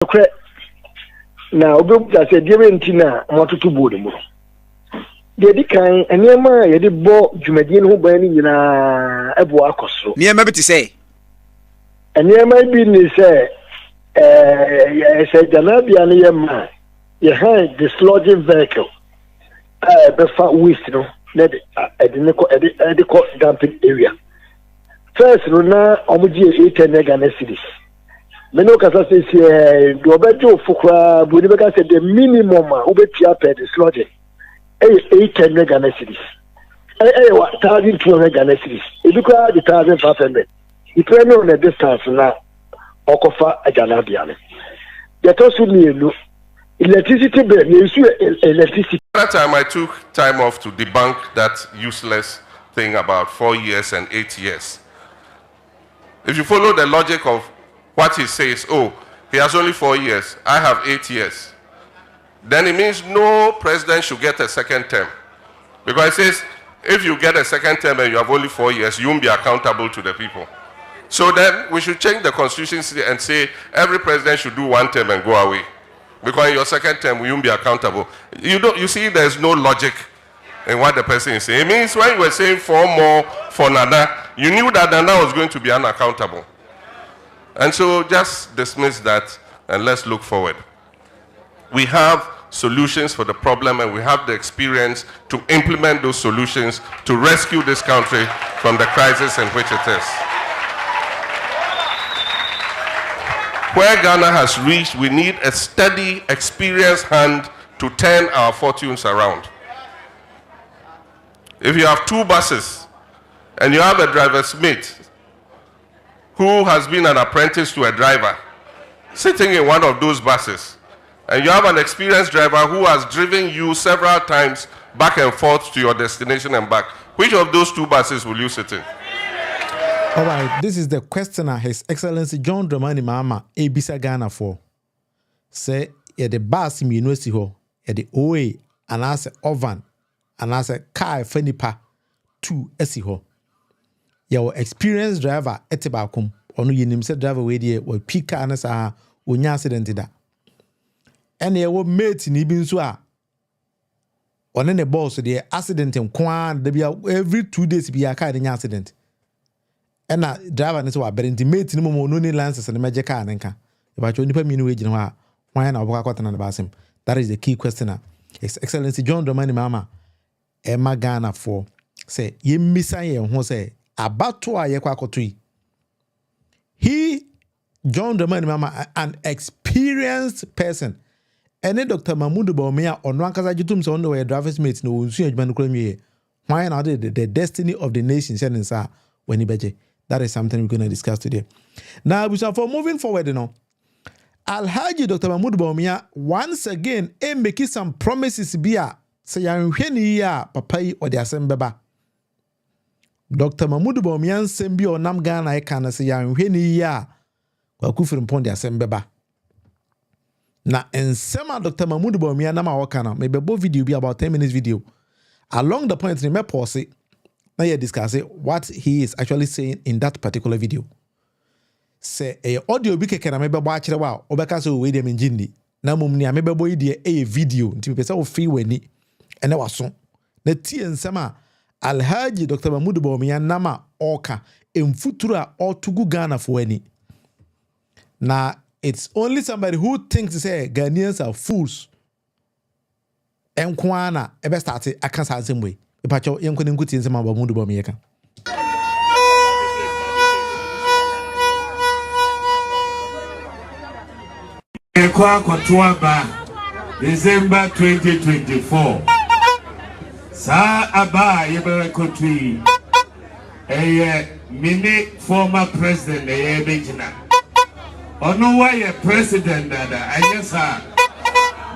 Okay. Now, I said, dear Tina, I want to board him. The kind, and near my, the bo, Jumadian who burning in a boacoso. Near maybe to say, and near my business, I said, Janabia near my, you had the sludging vehicle, before waste, no, at the dumping area. First, Runa, Omuji 8 and Ghanaian cities. Menoka says here, Roberto Fukra, Budibaka said the minimum Ubetia per the sludging. 8 Ghanaian cities. 1,200 Ghanaian cities. If you call the 1,500, you pay on a distance now, Okofa a Ghanaian. That also means electricity bill, electricity. That time I took time off to debunk that useless thing about 4 years and 8 years. If you follow the logic of what he says, oh, he has only 4 years, I have 8 years, then it means no president should get a second term. Because it says, if you get a second term and you have only 4 years, you won't be accountable to the people. So then we should change the constitution and say every president should do 1 term and go away. Because in your second term, you won't be accountable. You see, there's no logic in what the person is saying. It means when you were saying 4 more for Nana, you knew that Nana was going to be unaccountable. And so just dismiss that and let's look forward. We have solutions for the problem and we have the experience to implement those solutions to rescue this country from the crisis in which it is. Where Ghana has reached, we need a steady, experienced hand to turn our fortunes around. If you have 2 buses and you have a driver's mate who has been an apprentice to a driver sitting in one of those buses, and you have an experienced driver who has driven you several times back and forth to your destination and back, which of those 2 buses will you sit in? All right, this is the questioner His Excellency John Dramani Mahama, Ebisa Ghana for. Say, the bus in university ho, the OA, and as a oven, and as a car fenipa, 2 esiho. Your experienced driver etibakum, onu yinim se driver we die, or pika anasa, unya accident da. And ye wo mate ni bin so a on the boss the accident in kwan de bia every 2 days be a car the accident. And na driver ne so wa berenti mate ni mo no ni license ne meje car nka. E ba cho nipa mi ni we gina ho a wan na oboka kwata na basem. That is the key question. His Excellency John Dramani Mahama Emma Ghana for say ye misa ye ho say abato a ye kwa akotui. He John Dramani Mahama an experienced person. Ene Dr. Mahmoud Bawumia on Rankaza Jutum so on the driver's mate no unsu adwuma no krami. Why not the destiny of the nation sending sir when beje. That is something we're going to discuss today. Now, for moving forward, Alhaji Dr. Mahmoud Bawumia once again making some promises bia say yanhweni ya papai or the asembeba. Dr. Mahmoud Bawumia sembi onam Ghana e kana say yanhweni ya kwa kufirimpon the asembeba. Na ensema Dr. Mahmoud Bawumia na mawakana mebebo video be about 10 minutes video. Along the point me pause it. Now you discuss what he is actually saying in that particular video. Say audio bi keke na mebebo a kire wa obeka so we dem njindi. Na mum ni mebebo yi de video nti pese wo free wani ene waso. Na tie nsema Alhaji Dr. Mahmoud Bawumia nama oka emfuturu a otugu Ghana for wani. Na it's only somebody who thinks to say Ghanaians are fools. Enkwana ebe start akansa ansem way. Epacho yenkone nkuti nsema Mahmoud Bawumia kan. Kwa Kotuaba, December 2024. Sa aba yebe kotui. Mini former president bejina. Ono wa ye president dada. Ayesa.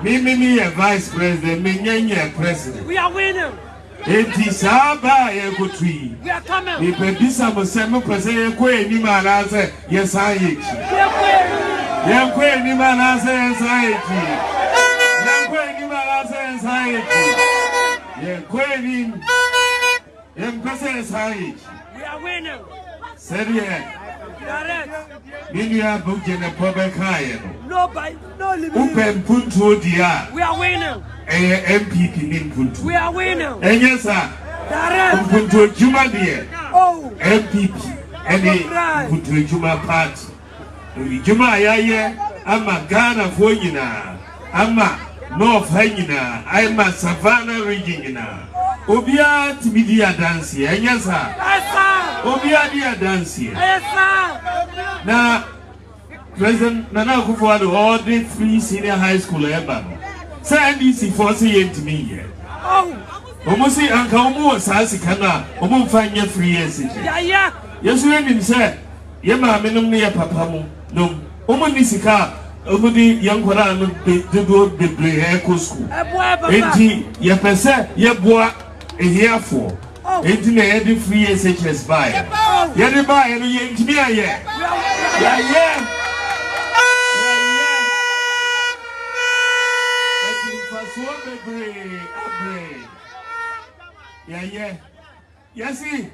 Me a vice president. Me nye president. We are winning. Enti sa aba ye kotui. We are coming. Me pebisa mo se mo pese ye ko enima na se yesa yechi. Yankwe ni manase anxiety. Yankwe ni manase anxiety. Yankwe ni anxiety. We are winning. Serious. Minya Bukene Pobekaya. No, by no limit. Open Punto Dia. We are winning. MPP Nin Punto. We are winning. And yes, sir. Direct. Punto Juma Dia. Oh. MPP. Any Punto Juma Party. Juma Yaya. Ama Ghana Foyina. Ama North Hangina. Ama Savannah Region. Obia Tibidia dance. And yes, sir. Yes, sir. Obia dia dance. Yes, sir. Now, President Nana Akufo-Addo all the 3 senior high school ever. Say NDC for say to me here. Oh. Almost say Uncle Omo Sasi Kana, Omo find your 3 years. Yeah. Yes, when him say, Yama menum near Papa no, Omo Nisika, Omo the young Koran, the go the Blue School. Enti, ye pese, ye boa, a here for. Enti na every 3 years HS buy. Ye the buy, and ye into me, yeah. Yes, see,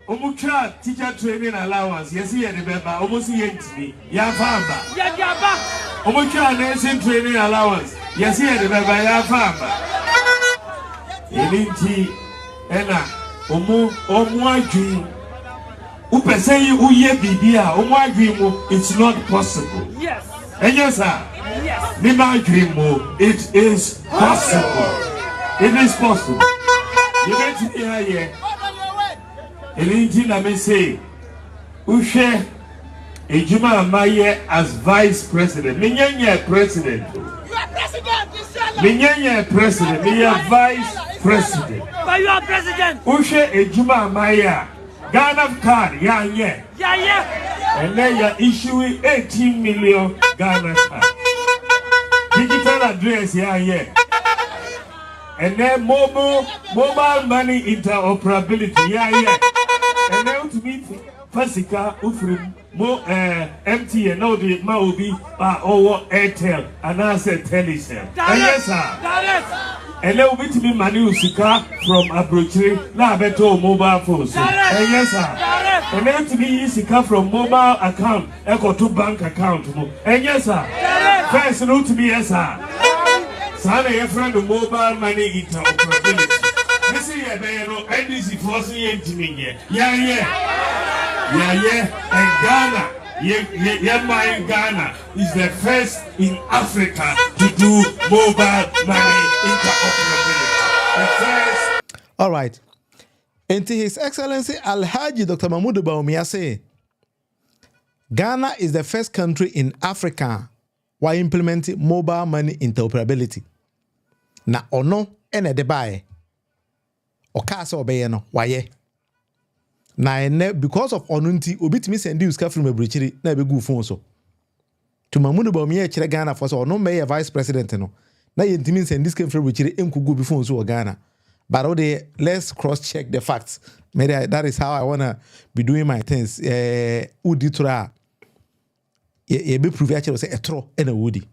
Omucha teacher training allowance. Yes, see, and remember, almost me. Yafamba. Omucha nursing training allowance. Yes, see, and remember, Yafamba. Elinti, Ena, Omuaju. Upe say uye bibia, Omuaju, it's not possible. Yes. And yes, sir. Yes. Nima Grimo, it is possible. It is possible. You get to hear here. Elinti na me say, Ushe Ejuma Amaye as vice president. Minyanya president. You are president. Minyanya president. Minya vice president. But you are president. Ushe Ejuma Amaye. Ghana card. Yeah. And then you're issuing 18 million Ghana card. Digital address. Yeah. And then mobile money interoperability. Yeah. And then to meet Pasika Ufrim more MT and now the Maobi or Airtel and I said Telecel. And yes, sir. And then we to be Manu Sika from Abrochiri, Labeto mobile phones. And yes, sir. And then to be Sika from mobile account, Echo to bank account. And yes, sir. First note to be yes, sir. Sana your friend of mobile money interoperability. This is a NDC forcing into me. Yeah. And Ghana, Ghana is the first in Africa to do mobile money interoperability. The first. All right. And to His Excellency Alhaji Dr. Mahmoud Bawumia say, Ghana is the first country in Africa while implementing mobile money interoperability. Na ono ene de bae. Okasa obeye no waye. Na ene because of onunti obitimi send you ska from Abrochiri na be gu phone so. To Mahmoud Bawumia kire Ghana for so ono me vice president no. Na yentimi send this came from Abrochiri enkugu be phone so Ghana. But let's cross check the facts. Maybe that is how I wanna be doing my things. Uditura ye be prove actually say etro and a woody.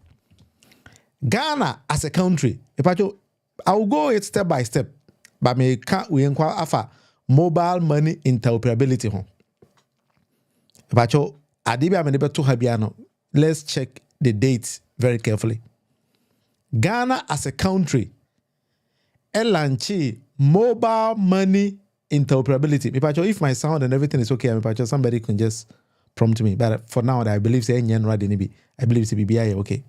Ghana as a country, I will go it step by step, but me can't we inquire afa mobile money interoperability home. Let's check the dates very carefully. Ghana as a country, elanchi mobile money interoperability. If my sound and everything is okay, somebody can just prompt me. But for now, I believe say I believe it's BBI okay.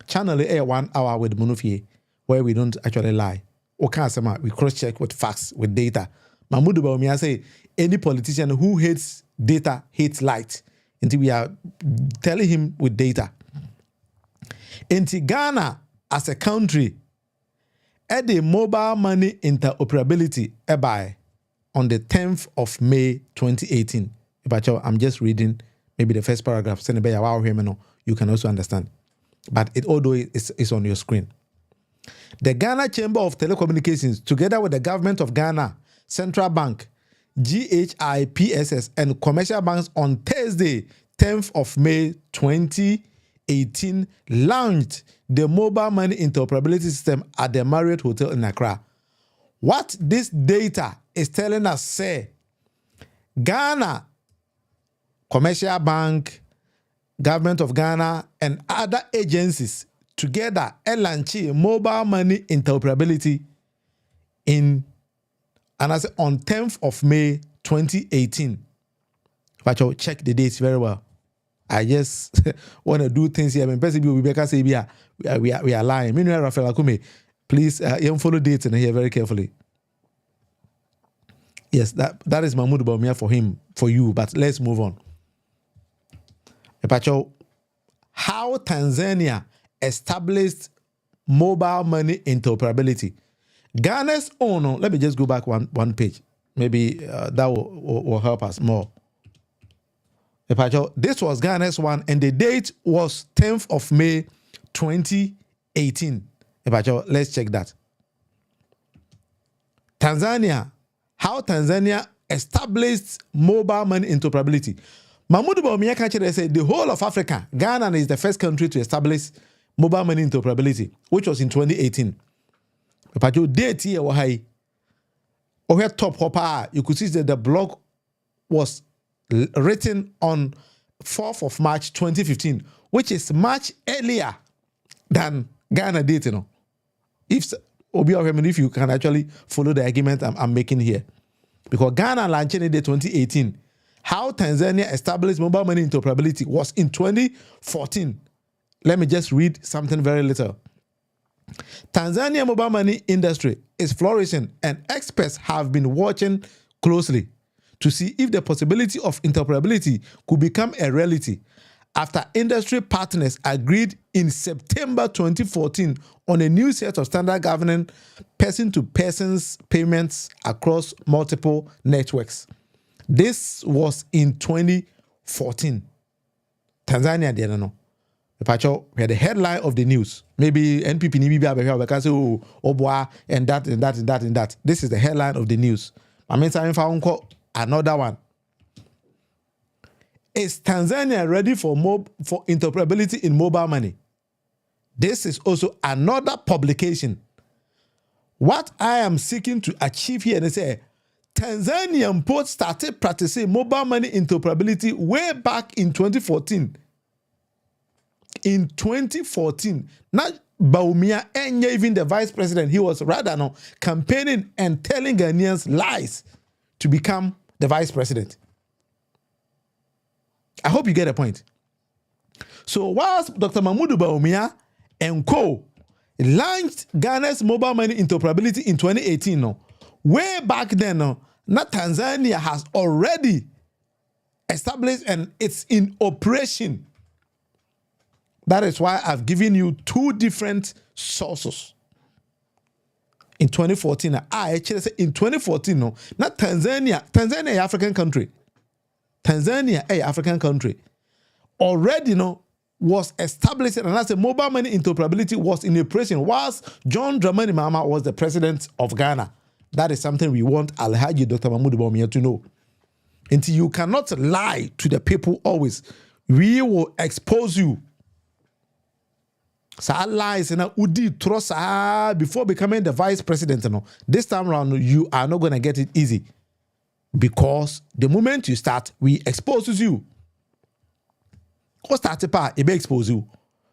Channel air 1 hour with Munufie, where we don't actually lie. Okay, we cross-check with facts, with data. Mahmoud Bawumia say, any politician who hates data hates light. Until we are telling him with data. Into Ghana as a country, at the mobile money interoperability by on the 10th of May 2018. I'm just reading maybe the first paragraph. You can also understand. But although it's on your screen. The Ghana Chamber of Telecommunications, together with the government of Ghana, Central Bank, GHIPSS, and commercial banks on Thursday, 10th of May 2018, launched the mobile money interoperability system at the Marriott Hotel in Accra. What this data is telling us, say, Ghana Commercial Bank, Government of Ghana, and other agencies together launch mobile money interoperability on 10th of May 2018. But you'll check the dates very well. I just want to do things here. I mean, basically, we say we are lying. Meanwhile, Rafael Akume, please follow dates in here very carefully. Yes, that is Mahmoud Bawumia for you. But let's move on. Pacho, how Tanzania established mobile money interoperability. Ghana's own, let me just go back one page. Maybe that will help us more. Pacho, this was Ghana's one, and the date was 10th of May 2018. Pacho, let's check that. Tanzania, how Tanzania established mobile money interoperability. Mahmoud Bawumia Kachere said the whole of Africa, Ghana is the first country to establish mobile money interoperability, which was in 2018. Pacho, date here was high. Over top hopper, you could see that the blog was written on 4th of March 2015, which is much earlier than Ghana date, you know. If you can actually follow the argument I'm making here. Because Ghana launched in 2018. How Tanzania established mobile money interoperability was in 2014. Let me just read something very little. Tanzania mobile money industry is flourishing, and experts have been watching closely to see if the possibility of interoperability could become a reality after industry partners agreed in September 2014 on a new set of standard governing person-to-person payments across multiple networks. This was in 2014. Tanzania, they don't know. Pacho, we had the headline of the news. Maybe NPP can say, oh boy, and that. This is the headline of the news. I mean, another one. Is Tanzania ready for interoperability in mobile money? This is also another publication. What I am seeking to achieve here is Tanzanian ports started practicing mobile money interoperability way back in 2014. In 2014, not Bawumia and even the vice president, he was rather campaigning and telling Ghanaians lies to become the vice president. I hope you get the point. So whilst Dr. Mahmoud Bawumia and co launched Ghana's mobile money interoperability in 2018, way back then, not Tanzania has already established and it's in operation. That is why I've given you two different sources. In 2014, I actually said in 2014, not Tanzania. Tanzania is an African country. Tanzania, a African country, already was established, and as a mobile money interoperability was in operation whilst John Dramani Mahama was the president of Ghana. That is something we want Alhaji Dr. Mahmoud Bawumia to know. Until you cannot lie to the people always, we will expose you. So lies udi trust before becoming the vice president. This time around, you are not going to get it easy. Because the moment you start, we expose you. Ko start pa e be expose you.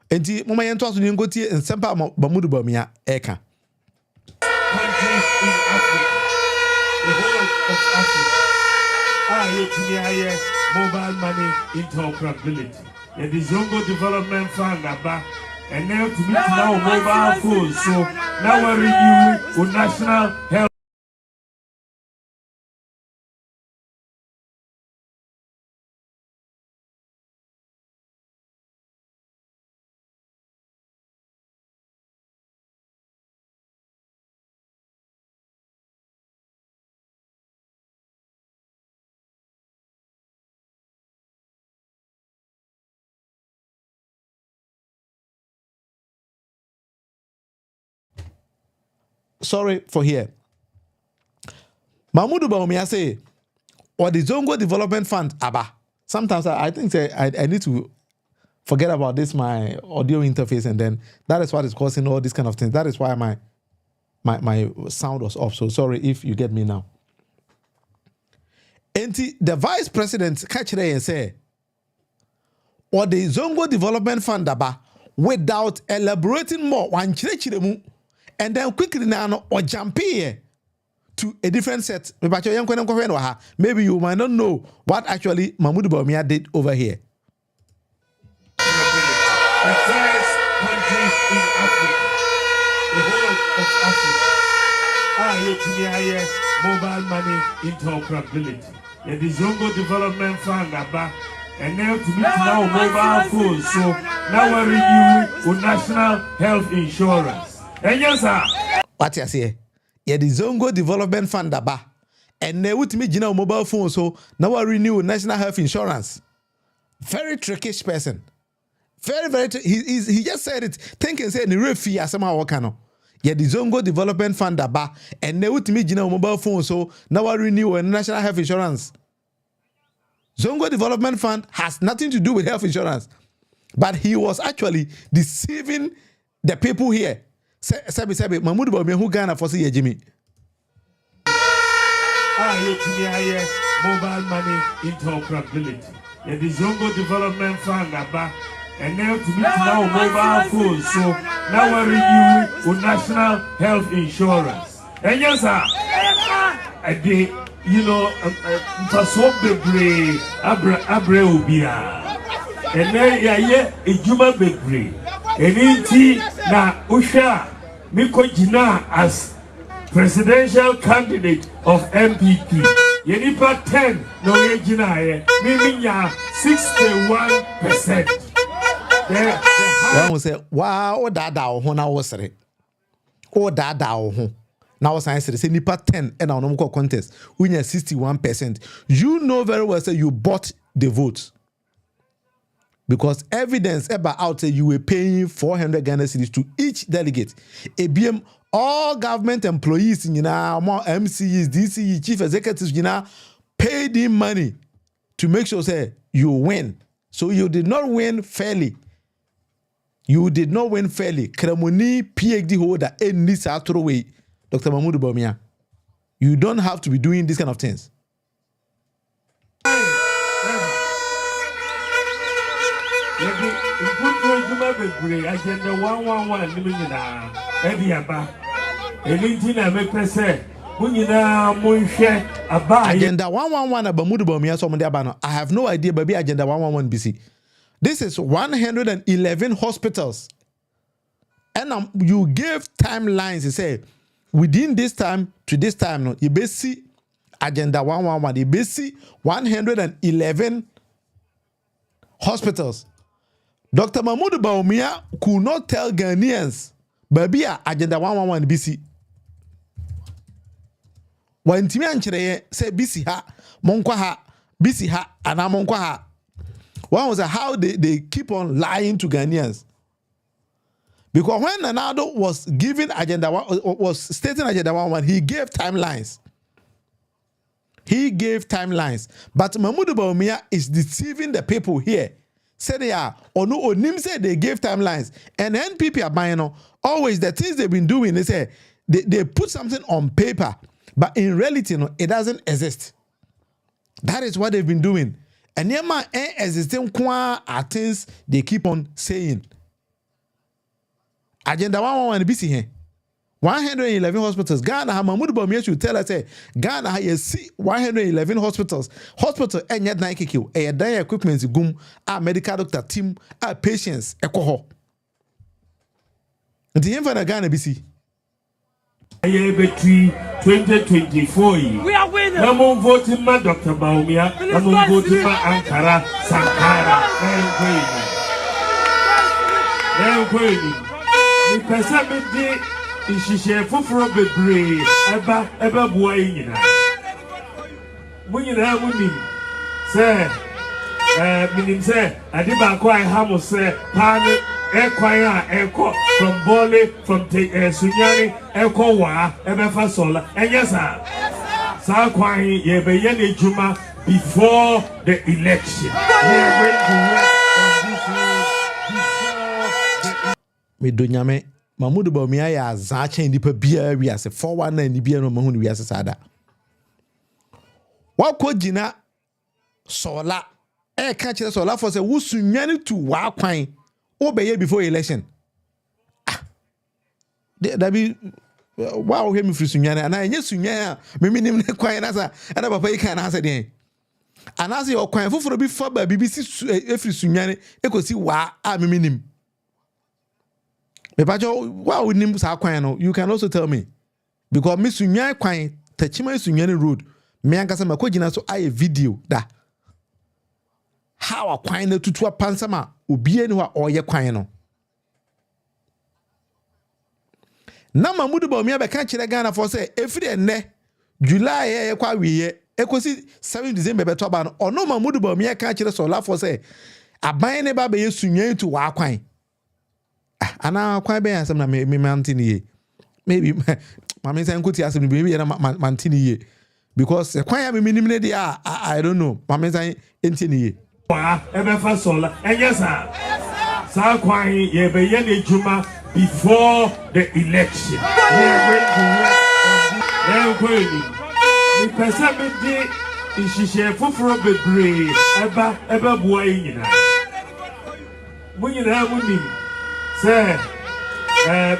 Enti mama yento aso ni ngoti ensempa Mahmoud Bawumia eka. Countries in Africa, the whole of Africa, are here mobile money interoperability. The Zongo Development Fund and now to meet now mobile phones. So now we're reviewing national health. Sorry for here. Mahmoud Bawumia say, or the Zongo Development Fund, Abba. Sometimes I think I need to forget about this, my audio interface, and then that is what is causing all these kind of things. That is why my sound was off. So sorry if you get me now. And the vice president catch there and say, or the Zongo Development Fund aba without elaborating more one chirechiremu and then quickly now or jump here to a different set. Maybe you might not know what actually Mahmoud Bawumia did over here. The first country in Africa, the whole of Africa, mobile money interoperability. The Zongo Development Fund aba. And now to meet now mobile phones, so now we renew with national health insurance. And yes, sir. What you say? Yeah, the Zongo Development Fund aba. And now to meet now mobile phones, so now we renew national health insurance. Very trickish person. Very. He just said it. Thinking say the refi asama wakano. Yeah, the Zongo Development Fund aba. And now to meet now mobile phones, so now we renew national health insurance. Zongo Development Fund has nothing to do with health insurance, but he was actually deceiving the people here. Sabi, Mahmoud Bawumia who Ghana for say Jimmy. Mobile money interoperability. The Zongo Development Fund aba. And now to meet now mobile phones, so now we renew with national health insurance. And yes, sir. You know, so bebre abre ubia. And then a juma bebre. And inti na usha miko jina as presidential candidate of MPP. Yenipa 10 no yejina miminya 61%. One will say, wow, dada ho na wosere. O dada ho. Now, science say nipa 10 and our normal contest. We need 61%. You know very well say you bought the votes. Because evidence about out say you were paying 400 Ghana cedis to each delegate. ABM, all government employees, more MCs, DCE, chief executives, paid him money to make sure say you win. So you did not win fairly. You did not win fairly. Kremoni PhD holder in this outro way. Dr. Mahmoud Bawumia, you don't have to be doing these kind of things. Agenda 111 about Mahmoud Bawumia. I have no idea, baby. Agenda 111 BC. This is 111 hospitals. And you gave timelines. You say, within this time to this time, no, you basically agenda 111, you basically 111 hospitals. Dr. Mahmoud Bawumia could not tell Ghanaians, baby, agenda 111 BC. When Timmy Anchre say BC ha, Monkwa ha, BC ha, and Amonkwa ha. One was how they keep on lying to Ghanaians. Because when Nanado was giving agenda was stating agenda 111, he gave timelines. But Mahmoud Bawumia is deceiving the people here. Say they are, or no, or Nim said they gave timelines. And NPP are buying always the things they've been doing. They say they put something on paper, but in reality, it doesn't exist. That is what they've been doing. And yema existing are things they keep on saying. Agenda 111 BC here. 111 hospitals. Ghana, Mahmoud Bawumia should tell us, say, Ghana has 111 hospitals. Hospital, and yet Nike kill. A dire equipment, gum, a medical doctor team, a patients, a cohort. The infant Ghana BC. Between 2024, We are winners. I'm voting for Dr. Bawumia. I'm voting for Ankara Sankara. The person is she for bebre eba boy nyina munyina munim say minim say ade ba ko ai ha mo say pan e kwan a e ko from Bole from Sunyani e ko wa e be fa sola yes sa kwan ye be ye ne juma before the election. We are going to work on this before Me do nyame Mahmoud Bawumia ya zache ndipa bia wi ase 419 ni bia no mahunu wi ase sada. Wako jina Sawla can't just all for say who sunyani to wa kwan obey before election. That be wow him free sunyani and I yes sunyani me minim kwan asa and papa can answer den. And as your kwan for be for by BBC free sunyani e ko si wa me minim. Me pa jo wa nim sa kwan no you can also tell me because me sunyani kwan Tachima Sunyani Road, me ankasa makogina so aye video da. How a kwan na tutu pansama obie ni wa oye kwan no. Na Mamudu Bawumia be kan kire Ghana for say every enne July ye kwa wiye ekosi 7 December be to ba no ono Mamudu Bawumia kan kire Sola for say aban ne ba be Sunyani to wa kwan. Ana kwan be ansam na me mantini ye. Maybe Mama say nkuti asem maybe na mantini ye because kwan ya me minim ne dia I don't know. Mama say entini ye. Wa ebefa Sola enyesa. Sa kwan ye be ye ne juma before the election. We are going to the person me di ishihye foforo bebre eba bua yina. Munyina munim say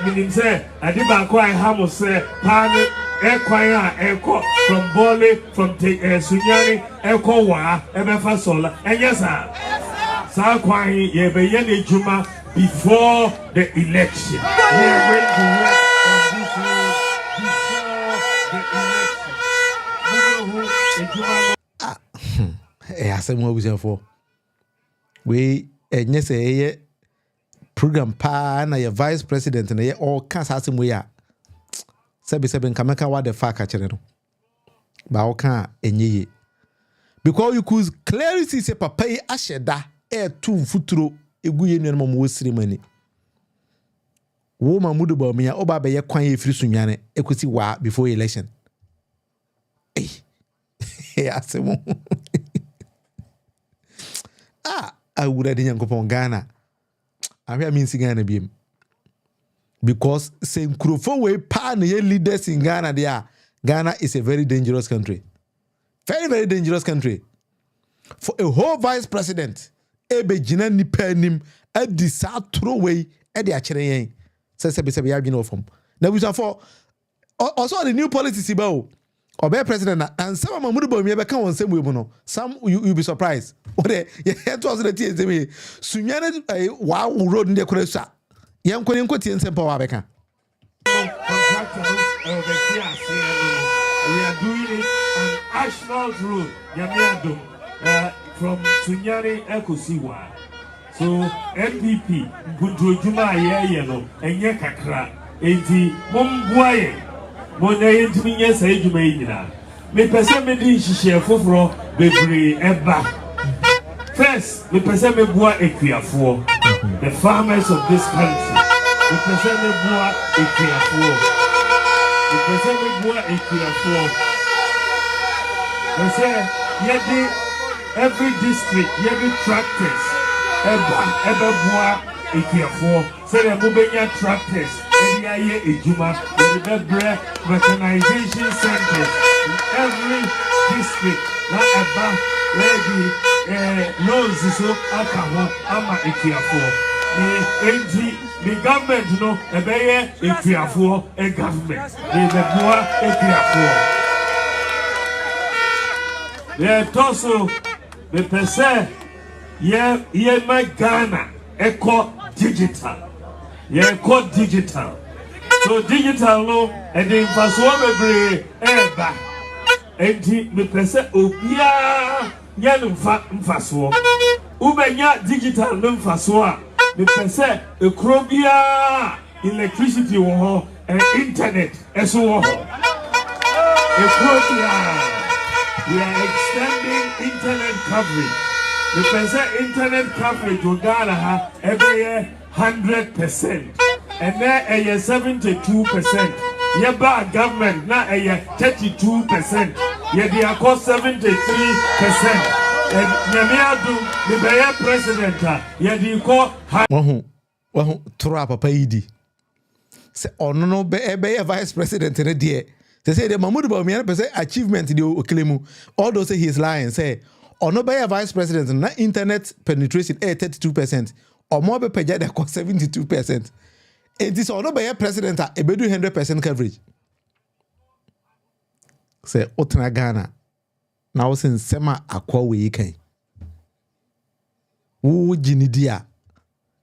minim say ade ba ko I ha mo say pan ekwan a eko from Bole from Sunyani eko wa ebefa Sola enyesa sa kwan ye be ye ne juma before the election. We are going to work on this road before the election. I asem what we say for we say program pa na your vice president na ye all cast asem we ya sebe nkameka what the fuck akere no ba o kan enye because you could clearly see say papa yi asheda too futuro eguye nuan mom wo siri mani wo Mamudu Bawumia oba be ye kwan ye free sunyane ekosi wa before election asem awura de Nyankopon Ghana ahwe mean Ghana biem because say Nkrumah we pa na ye leaders in Ghana there. Ghana is a very dangerous country, very dangerous country for a whole vice president ebe gina ni panim adi sa throw way e de akere yen say be ya gina from na we for also the new policies ba o obe president and some Mamudu Bawumia be kan won sem we no some you be surprised what the it was the ties me Sunyani wa road ndi kora sa yen kwoti ensem pa wa be kan we are doing it on Asphalt Road Yamiado from Sunyani Ekosiwa. So MPP Bunjojuma ye no enye kakra enti mombuaye mona yentimi say ejuma yina me pese me di hihye foforo bebre eba. First me pese me bua ekuafo the farmers of this country me pese me bua ekuafo me pese me bua ekuafo pese yedi every district yedi tractors eba bua ekuafo say the mobenya tractors area ye ejuma the bebre mechanization centers in every district na eba lady loans so akaho ama ekuafo the government no ebeye ekuafo government the bua ekuafo the toso the pese ye my Ghana eco digital so digital no and the infrastructure bebre eba enti me pese obia yan mfaso ubenya digital no mfaso a me pese ekrobia electricity wo ho and internet eso wo ho ekrobia we are extending internet coverage me pese internet coverage o Ghana ha every 100% and there a 72% ye ba government na a 32% ye dey across 73% and nyamiadu the be president ye dey call wahu tura papa yidi se ono no be vice president ne de say the Mamudu Bawumia person achievement dey oklemu all those say he is lying say ono be vice president na internet penetration 32%, or more be peja de 72%. It is ono be president a ebedu 100% coverage. Say otna Ghana. Now since sema akwa we kan. Wo jinidia.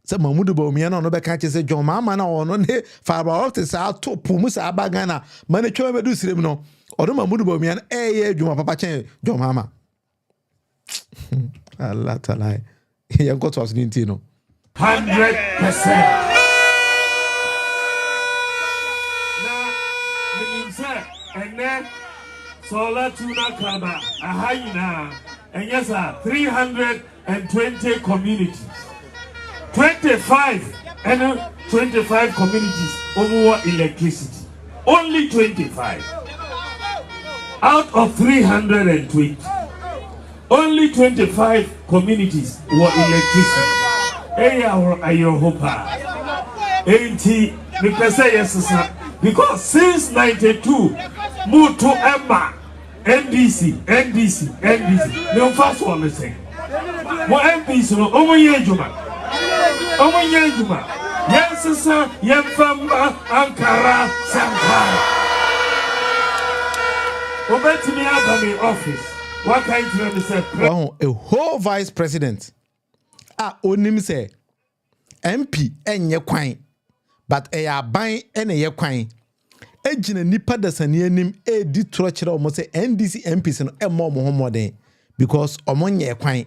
Say Mamudu Bawumia no be ka say John Mahama na ono ne fiber optics a to pumu sa aba Ghana. Mane twa be do sirem no. Odo Mamudu Bawumia eye adwuma papa chen John Mahama. Allah talai. Yan ko to asni no. 100%. And then Sawla-Tuna Kaba, Ahayina, and yes, 320 communities. 25 communities over electricity. Only 25. Out of 320. Only 25 communities were electricity. Because since 92, moved to Emma, NDC. No fast one the same. What NDC no Omoyejuma. Yes, sir, Yemfamba, Ankara, Sankara. Obey me out of the office. What kind of say? A whole vice president. Onim say MP enye kwan. But a yaban and a yakwan. Ejina nipa da saneanim di tro kire o mo se NDC MPs no emo mo homode because omonye kwan.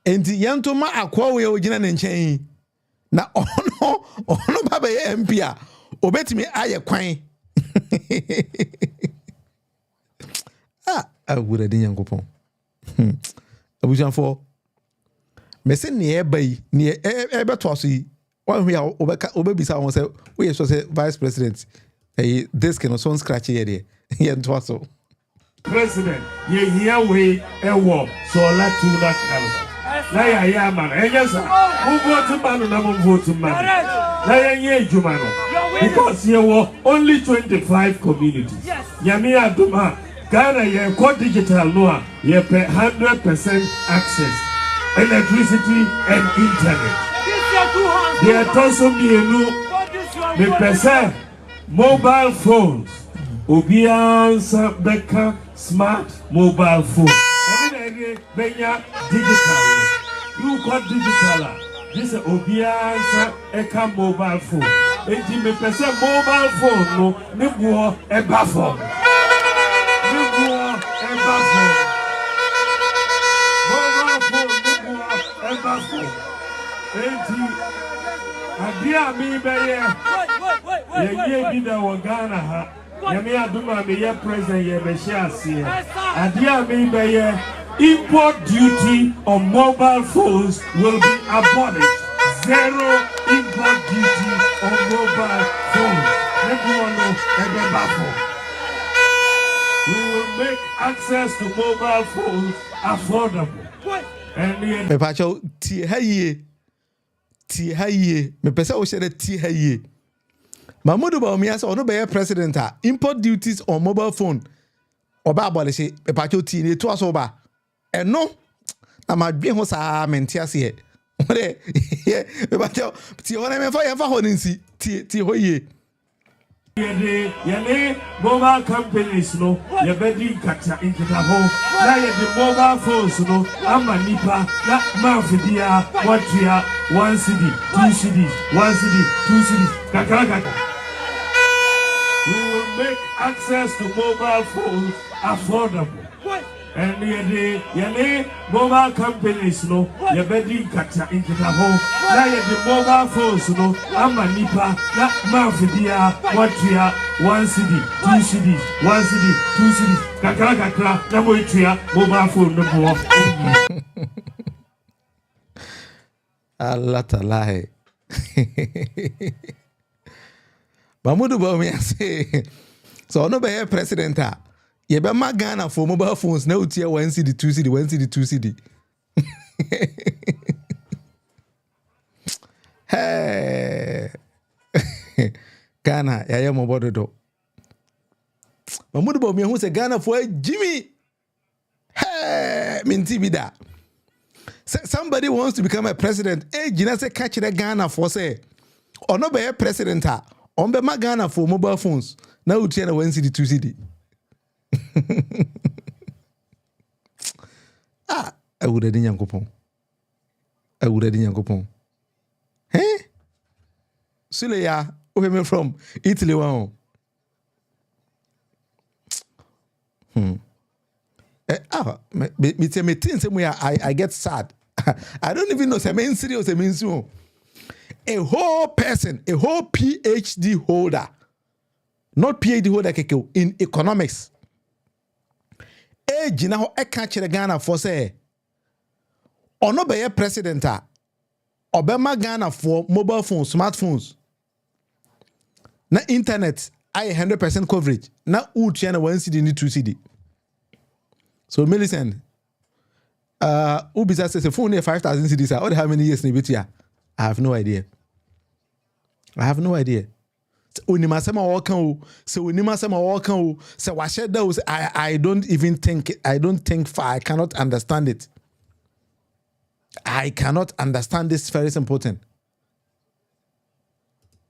Enti yanto ma akwa we ogina ne nchen na ono baba ye MP a obetimi aye kwan. Agura din yankopon. Abujanfo mese ne ebai ne ebeto aso yi. One we are obebisa won say we so say vice president. This can also scratch here. Here so. President, ye here we war Sawla-Tuna Kaba. Na ya man. Yes sir. Who vote man na vote man. Na ye juma no. Because here were only 25 communities. Yami aduma Ghana ye co digital no ye pay 100% access electricity and internet. They are also me percent mobile phones. Obiansa Beka smart mobile phone. Benya digital. You got digital. This is Obiansa Eka mobile phone. And me percent mobile phone no nibuo eba phone. Nibuo eba phone. Mobile phone nibuo eba phone. Adia mi beye ye bi da wo Ghana ha yami aduma me ye president ye be share adia mi beye import duty on mobile phones will be abolished. Zero import duty on mobile phones. We will make access to mobile phones affordable. And Pepacho ti haye me pese o share ti haye Mamudu Bawumia say ono be president import duties on mobile phone oba abolish Pepacho ti ne to aso ba eno na madwe ho sa menti ase he Pepacho ti wona me fa ho nsi ti hoye Yele mobile companies no ye bedi kata inkita ho na ye the mobile phones no ama nipa na manfidia watria 1 cedi 2 cedis 1 cedi 2 cedis kakaka. We will make access to mobile phones affordable. And yele mobile companies no ye bedi kata inkita ho na ye the mobile phones no ama nipa na manfidia watria 1 cedi 2 cedis 1 cedi 2 cedis kakaka na moitria mobile phone no bo. Allah talai. Mamudu Bawumia say so no be president ye be ma Ghana for mobile phones na utie 1 cedi 2 cedi 1 cedi 2 cedi. Hey. Ghana ya mo bodo. Mamudu Bawumia who say Ghana for Jimmy. Hey. minti bi da. Somebody wants to become a president. Gina say catch the Ghana for say. Or no be a president ha. On be ma Ghana for mobile phones. Now we tell 1 city 2 city. I would have done Yankopon. Hey? Suleya, where me from? Italy one. I get sad. I don't even know. Say serious. A whole person, a whole PhD holder, not PhD holder in economics. Age now I catch the Ghana for say. Or no be a president. Obama Ghana for mobile phones, smartphones. Na internet, I 100% coverage. Na China 1 CD ni 2 CD. So Millicent, Ubisa says a phone near 5,000 CDs. Or how many years in Ibitia? I have no idea. Unimasema walkan, so Unimasema walkan, so I said those. I don't think far. I cannot understand it. I cannot understand this. Very important.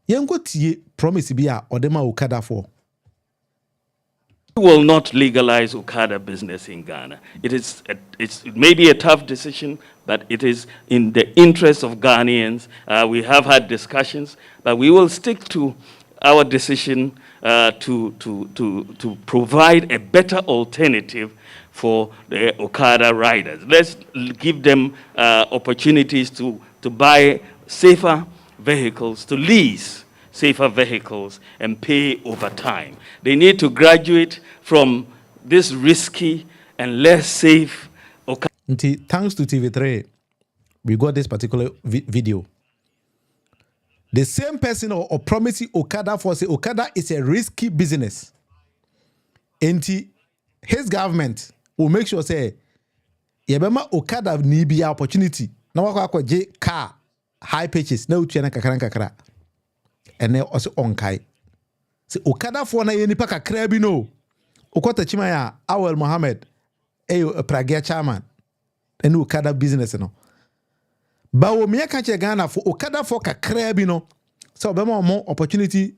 Yango tie promise biya odema Okada for. We will not legalize Okada business in Ghana. It may be a tough decision, but it is in the interest of Ghanaians. We have had discussions, but we will stick to our decision to provide a better alternative for the Okada riders. Let's give them opportunities to buy safer vehicles, to lease safer vehicles and pay over time. They need to graduate from this risky and less safe Okada. Thanks to TV3, we got this particular video. The same person or promising Okada for say Okada is a risky business. And his government will make sure say yebema Okada ni bi opportunity. Na wakwa je car high pitches na utua na kakra. Ene also onkai. Se Okada for na yeni pa kakra bi no. Okota chimaya Awel Mohammed a Prague chairman. Ene Okada business no. Bawumia kanche Ghana for Okada for kakra bi no. So bema more opportunity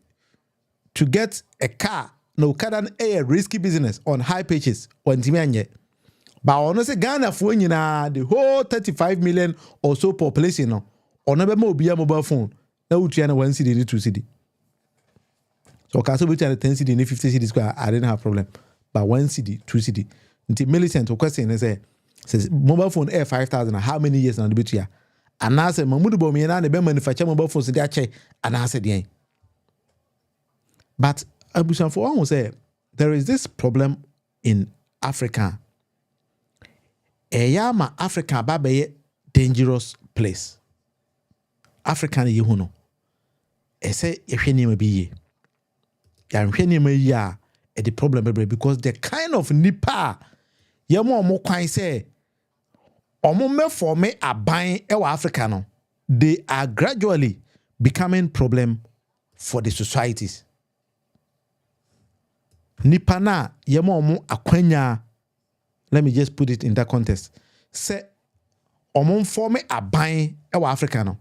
to get a car. No Okada a risky business on high pitches on timianye. But ono se Ghana for nyina the whole 35 million or so population no. Ono bema obiya mobile phone. Na utua na 1 CD 2 CD. So kaso bi tell 10 CD ni 50 CD square I didn't have problem. But 1 CD 2 CD. Until Millicent question is says mobile phone air 5,000 how many years na the bitua? And I said Mamudu Bawumia na be manufacture mobile phones dey ache and I said yen. But Abusan for one say there is this problem in Africa. Eyama Africa ba be dangerous place. African yehuno. Ese yehwani ma biye. Ya nhwani ma ya e the problem because the kind of nipa yemo mo kwan say omo me form aban e wa Africa no, they are gradually becoming problem for the societies. Nipa na yemo mo akwanya, let me just put it in that context. Say omo form aban e wa Africa no.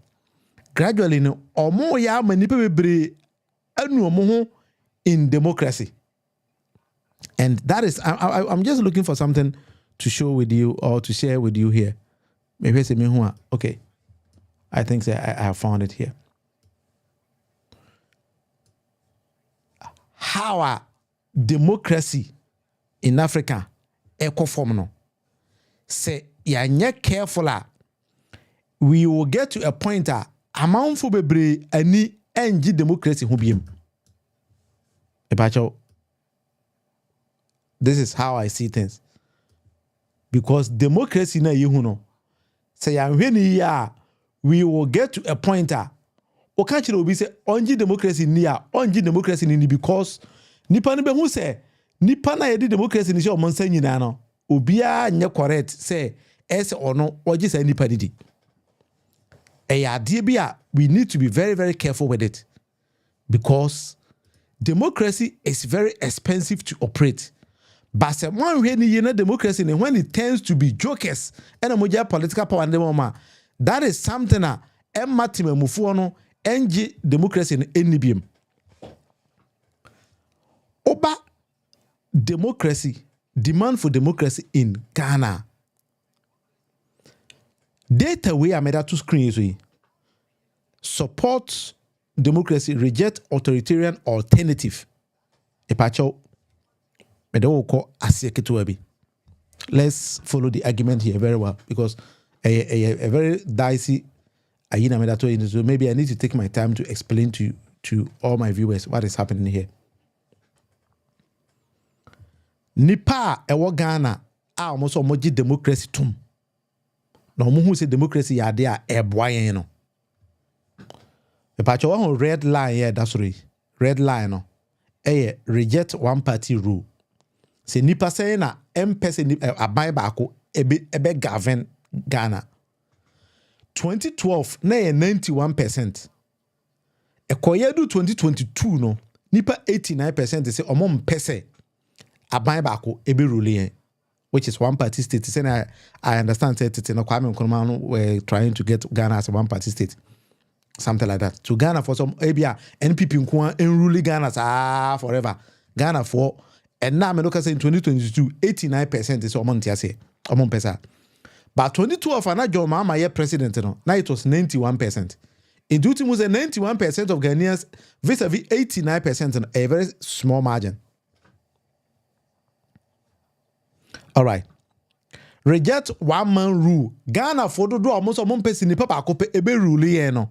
Gradually no omo ya manipa bebre anu omo ho in democracy. And that is I'm just looking for something to show with you or to share with you here. Maybe say me who okay. I think I have found it here. How are democracy in Africa echo form no? Say ya nye careful we will get to a point amount for bebre ani engi democracy ho biem. Ebacho, this is how I see things. Because democracy na yehu no. Say anhweni ya we will get to a point o ka kire obi say ongi democracy ni ongi democracy ni because nipa no be hu say nipa na yedi democracy ni say o monsa nyina no obia nye correct say ese ono ogi say nipa didi. We need to be very, very careful with it because democracy is very expensive to operate. But se one when you democracy when it tends to be jokers and a moja political power and the that is something that Matime Mufuono NG democracy in NBM. Oba democracy, demand for democracy in Ghana. Data we are made out to screen support democracy, reject authoritarian alternative. Epacho, let's follow the argument here very well because a very dicey. So maybe I need to take my time to explain to all my viewers what is happening here. Nipa ewo Ghana almost omoji democracy tum. Na omo hu say democracy ya de a eboa yen no. The patch one red line here that's right. Red line no. Reject one party rule. Say nipa say na empese aban baako ebe govern Ghana. 2012 na 91%. Ekoyedu 2022 no nipa 89% say omo mpese aban baako ebe rule, which is one party state. Say I understand say Kwame Nkrumah were trying to get Ghana as a one party state. Something like that. To Ghana for some ABA NPP nko enrule Ghana forever. Ghana for and now me look at say in 2022 89% is omo ntia say omo mpesa. But 2012 and John Mahama ye president no. Now it was 91%. In duty was 91% of Ghanaians vis-a-vis 89% in a very small margin. All right. Reject one man rule. Ghana for do almost a month person ni papa kope ebe rule ye no.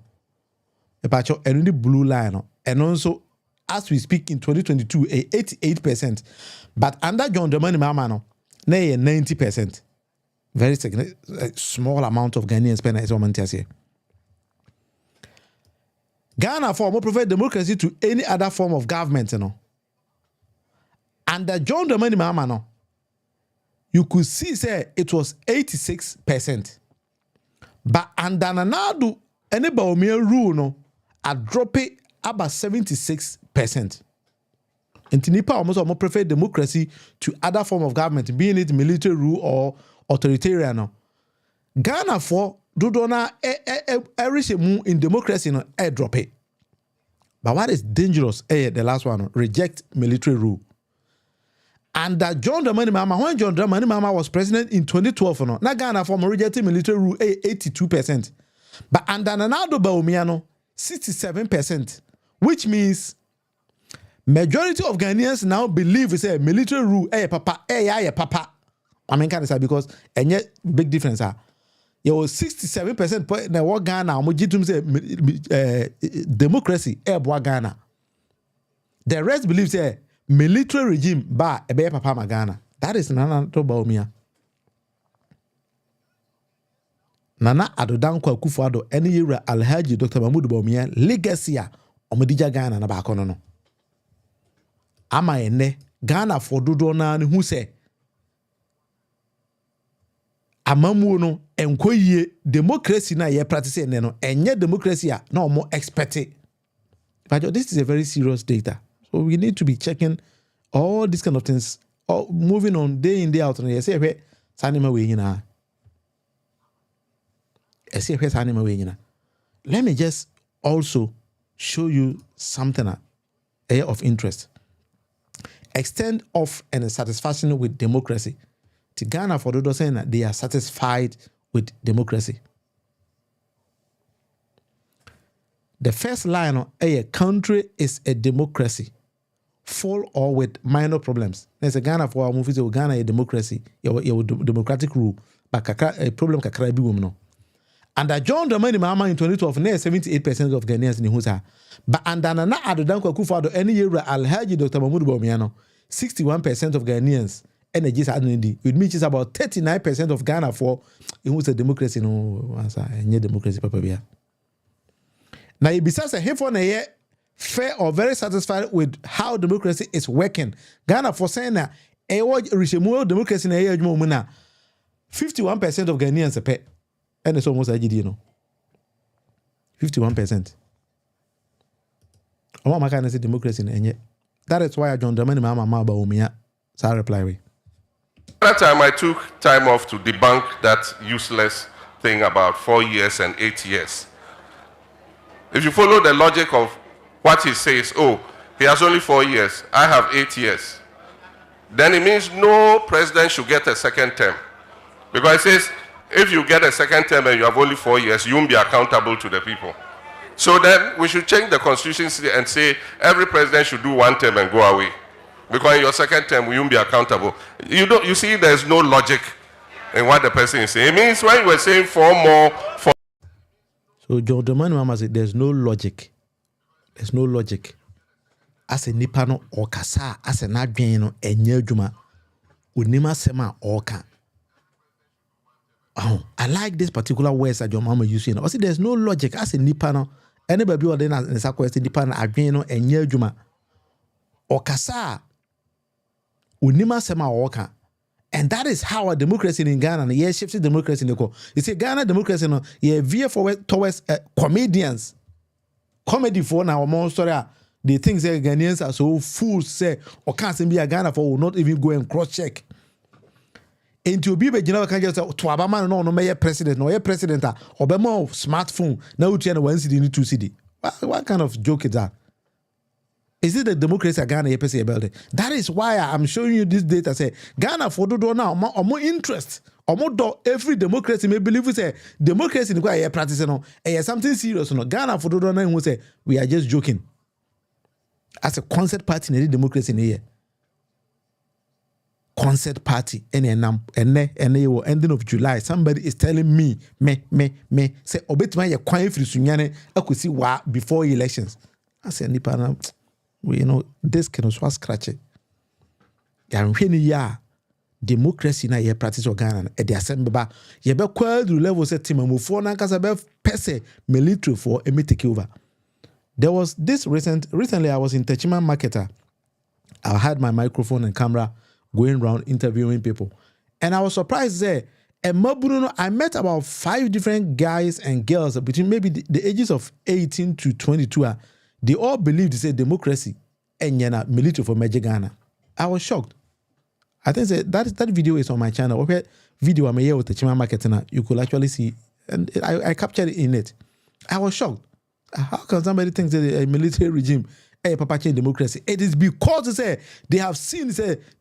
Epacho and the blue line no. And also as we speak in 2022 88%. But under John Dramani Mahama no, na 90%. Very small amount of Ghanaian spend is what here. Ghana for more prefer democracy to any other form of government, you know. Under John Dramani Mahama no, you could see say it was 86%. But under Nanadu, any Bawumia rule no, I drop it about 76%. And Tinipa almost more prefer democracy to other form of government, being it military rule or authoritarian. No. Ghana for dodona mu in democracy no drop it. But what is dangerous? The last one, reject military rule. And that John Dramani Mahama, when John Dramani Mahama was president in 2012, no, na Ghana for rejecting military rule 82%. But under Nanado Bawumia no 67%, which means majority of Ghanaians now believe it's a military rule. Papa, papa. I mean, kind of say because and yet big difference. You was 67% na what Ghana omojitum say democracy Ghana. The rest believes say military regime ba ebe papa ma Ghana. That is Nana to Bawumia. Nana Adodankwa Akufo-Addo any year Alhaji Dr. Mahmoud Bawumia legacy a omodija Ghana na ba kono no. Ama ene Ghana for dodo na ne hu say amamu no enkoyie democracy na ye practice ene no enye democracy a na omo expect it. But this is a very serious data. So we need to be checking all these kind of things. Moving on day in day out. Let me just also show you something of interest. Extent of and satisfaction with democracy. To Ghana for those saying that they are satisfied with democracy. The first line of a country is a democracy, full or with minor problems. There's a Ghana for our movies. Ghana a democracy, your democratic rule, but a problem kakra bi woman. Under John Dramani Mahama in 2012, 78% of Ghanaians in Husa. But under Nana Adodankwa Akufo-Addo any year Alhaji Dr. Mahmoud Bawumia 61% of Ghanaians energies adnidi, which means it's about 39% of Ghana for in who's a democracy no any democracy papa bia. Now it besides a for na ye fair or very satisfied with how democracy is working. Ghana for saying that a regime democracy na ye adwuma na 51% of Ghanaians pay. And it's almost IGD, you know. 51%. I want my kind of say democracy in Enye. That is why John Dramani Mahama Bawumia. So I reply with. That time I took time off to debunk that useless thing about 4 years and 8 years. If you follow the logic of what he says, oh, he has only 4 years, I have 8 years, then it means no president should get a second term. Because it says, if you get a second term and you have only 4 years, you won't be accountable to the people. So then we should change the constitution and say every president should do 1 term and go away. Because in your second term, you won't be accountable. You see, there's no logic in what the person is saying. It means when you were saying 4 more, 4. So John Dramani Mahama said there's no logic. There's no logic. As a nipano or kasa, as a nadweno, a nyejuma, unima sema oka. Oh, I like this particular words that your mama using. I see there's no logic. As a nipano, anybody who then as a question nipano adweno, a nyejuma, or kasa, unima sema oka. And that is how a democracy in Ghana, and yeah, shifted democracy in the core. You see, Ghana democracy, no, yeah, veer forward towards comedians. Comedy for now, more story. They think that Ghanaians are so fools, say, or can't be a Ghana for will not even go and cross check. And to be a general can just say, to Obama, no, mayor president, no, a president, Obama smartphone, now you one city, need 2 city. What kind of joke is that? Is it the democracy Ghana about it? That is why I'm showing you this data. Say Ghana for do now or more interest or more do every democracy may believe we say democracy in the practice no something serious no Ghana for do now who say we are just joking. As a concert party in the democracy in the year. Concert party and ending of July. Somebody is telling me say obet my quiet free sunyane I could see what before elections. I say nipa we this can also scratch it. And when ya democracy na ye practice organ at the assembly ba ye be quadru level set team for na kasa be pese military for a take over. There was this recently I was in Techiman Marketer. I had my microphone and camera going around interviewing people. And I was surprised there. And I met about 5 different guys and girls between maybe the ages of 18 to 22. They all believed they say democracy and military for Major Ghana. I was shocked. I think that video is on my channel. Okay, video I'm here with the Chima Marketing. You could actually see, and I captured it in it. I was shocked. How can somebody think that a military regime, Papa change democracy? It is because they have seen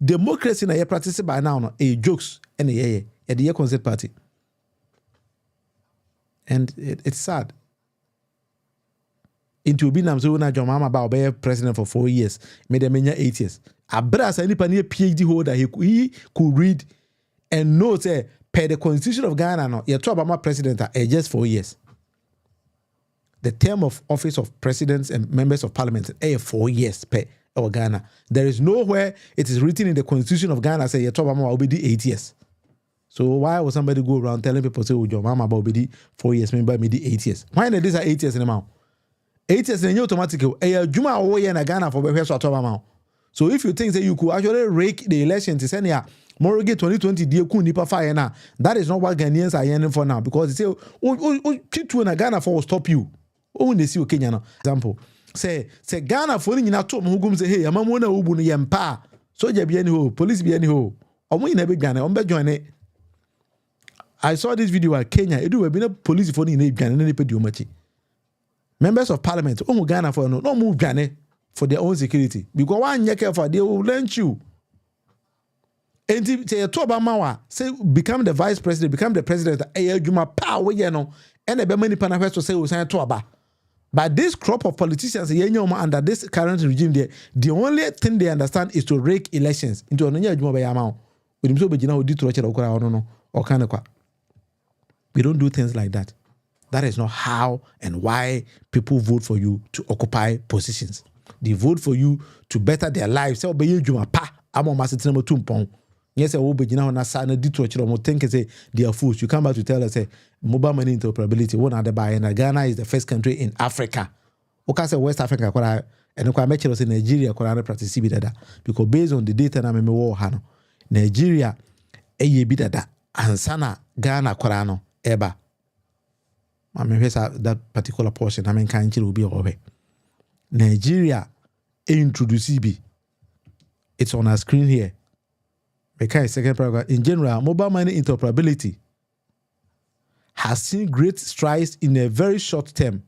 democracy in a practice by now, jokes and a concert party. And it's sad. Into being so na John Mahama about be president for 4 years, made them 8 years. Abras any PhD holder he could read and know say per the constitution of Ghana no you talk about my president just 4 years. The term of office of presidents and members of parliament 4 years per Ghana. There is nowhere it is written in the constitution of Ghana say you talk about will be 8 years. So why would somebody go around telling people say John Mahama about be 4 years, maybe 8 years? Why not these are 8 years in amount? 8 years in automatic. Juma away in Ghana for behavior. So if you think that you could actually rake the election to send here, more 2020 that is not what Ghanaians are yearning for now because they say, oh, Ghana for will stop you. Oh, they see Kenya example. Say Ghana for you not to who say, hey, I'm a mona ubu yampa. Soldier be any ho, police be any ho. Or we never Ghana, join it. I saw this video at Kenya. It would be a police for in Ghana and they pay you much. Members of parliament, Ghana for no move Ghana for their own security. Because one year careful, they will lynch you. And say Obama say become the vice president, become the president. Juma power, and the many panafesto say we sign Toba. But this crop of politicians, under this current regime, the only thing they understand is to rake elections into a new Juma by amount. We don't do things like that. That is not how and why people vote for you to occupy positions. They vote for you to better their lives. Say, "Obey you, pa." I'm on my sitting on tumpong. Yes, I will be now na sana Detroit. You think say they are fools. You come back to tell us say mobile money interoperability. One other buy and Ghana is the first country in Africa. Okay, say West Africa. And I mention say Nigeria. Practice that because based on the data na me war hano Nigeria be that and sana Ghana korano eba. I mean, that particular portion, I mean, can't will be over. Nigeria introduce EB. It's on our screen here. Okay, second paragraph. In general, mobile money interoperability has seen great strides in a very short term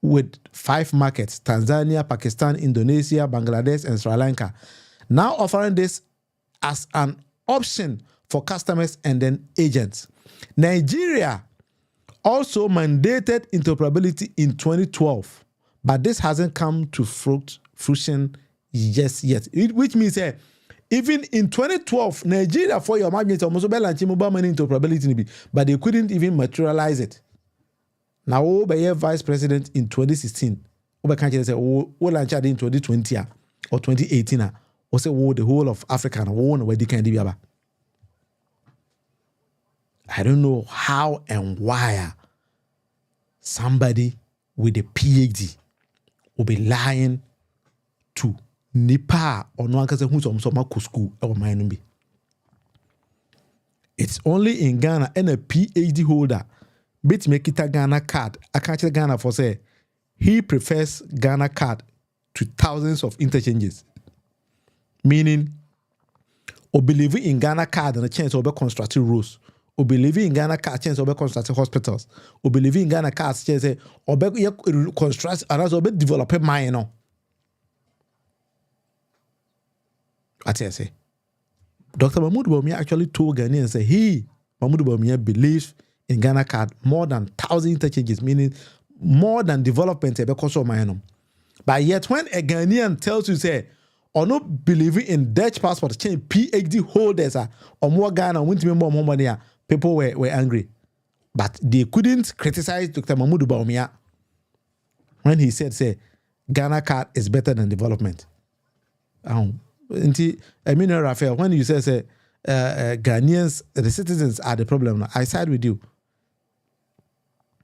with 5 markets, Tanzania, Pakistan, Indonesia, Bangladesh, and Sri Lanka, now offering this as an option for customers and then agents. Nigeria also mandated interoperability in 2012, but this hasn't come to fruition yet. Which means even in 2012, Nigeria for your market almost mobile money interoperability, but they couldn't even materialize it. Now, Obe vice president in 2016, Obe can't say, oh, launch in 2020 or 2018, or say, oh, the whole of Africa, where they can do. I don't know how and why somebody with a PhD will be lying to Nipa or no one can say who's on some school or mine. It's only in Ghana and a PhD holder. Bit make it a Ghana card. I can't tell Ghana for say he prefers Ghana card to thousands of interchanges. Meaning, or believe in Ghana card and a chance of constructing roads. Or believe in Ghana card chance of constructing hospitals. Or believe in Ghana card chance or construct and also develop mine. I tell you, say, Dr. Mahmoud Bawumia actually told Ghanaians say Mahmoud Bawumia believes in Ghana card more than 1,000 interchanges, meaning more than development because of my. But yet when a Ghanaian tells you say or not believing in Dutch passport change PhD holders or more Ghana want to be more money, people were angry. But they couldn't criticize Dr. Mahmoud Bawumia when he said say Ghana card is better than development. Raphael, when you say Ghanaians, the citizens are the problem, I side with you.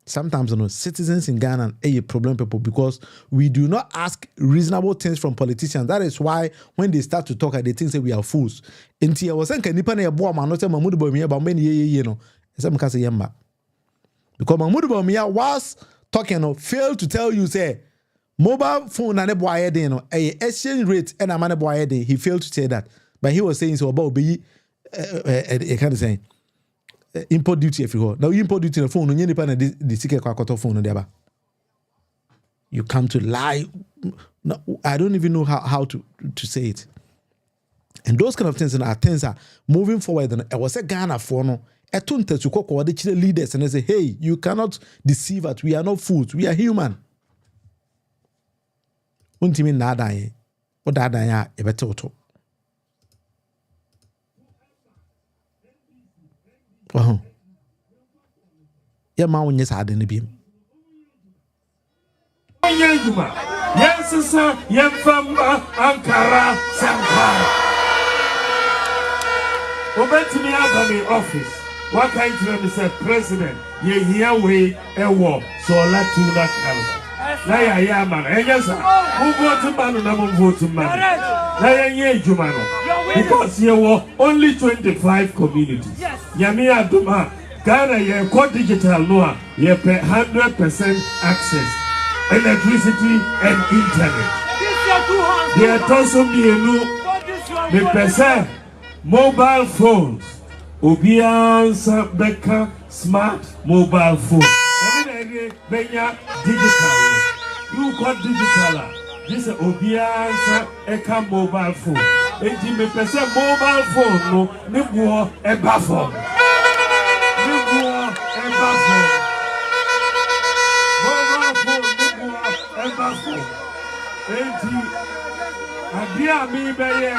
Sometimes, citizens in Ghana are a problem people because we do not ask reasonable things from politicians. That is why when they start to talk, they think say we are fools. Until I was saying, "Nipa na ebo ama no say Mahmoud Bawumia ba many ye no." Say me say yamba. Because Mahmoud Bawumia was talking, failed to tell you say mobile phone na ne boye dey exchange rate and amane boye dey. He failed to say that, but he was saying so about be kind of saying. Import duty if you go. Now import duty on the phone, the secret phone on the you come to lie. No, I don't even know how to say it. And those kind of things are things are moving forward. And I was a Ghana for no. I told them to call the leaders and I say, hey, you cannot deceive us. We are not fools. We are human. Untimi nada ye. O dada ya ebetoto. Yeah, ma wonye sa ade ne biem. Yes, sir. Yemfamba Ankara Sankara. Obetimi abami office. What kind of Mr. President? Ye here we ewo Sawla-Tuna Kalba. Na ya man. Yes, sir. Who vote man na mo vote man. Na ye jumano. Because here were only 25 communities. Yes. Yami aduma Ghana ye co digital noa ye pay 100% access electricity and internet. They are also me pesa mobile phones. Obiansa beka smart mobile phone. Benya digital. You got digital. This is Obiansa eka mobile phone. Enti me pesa mobile phone no ne buo eba phone. Ne buo eba phone. Mobile phone ne buo eba phone. Enti adia mi beye.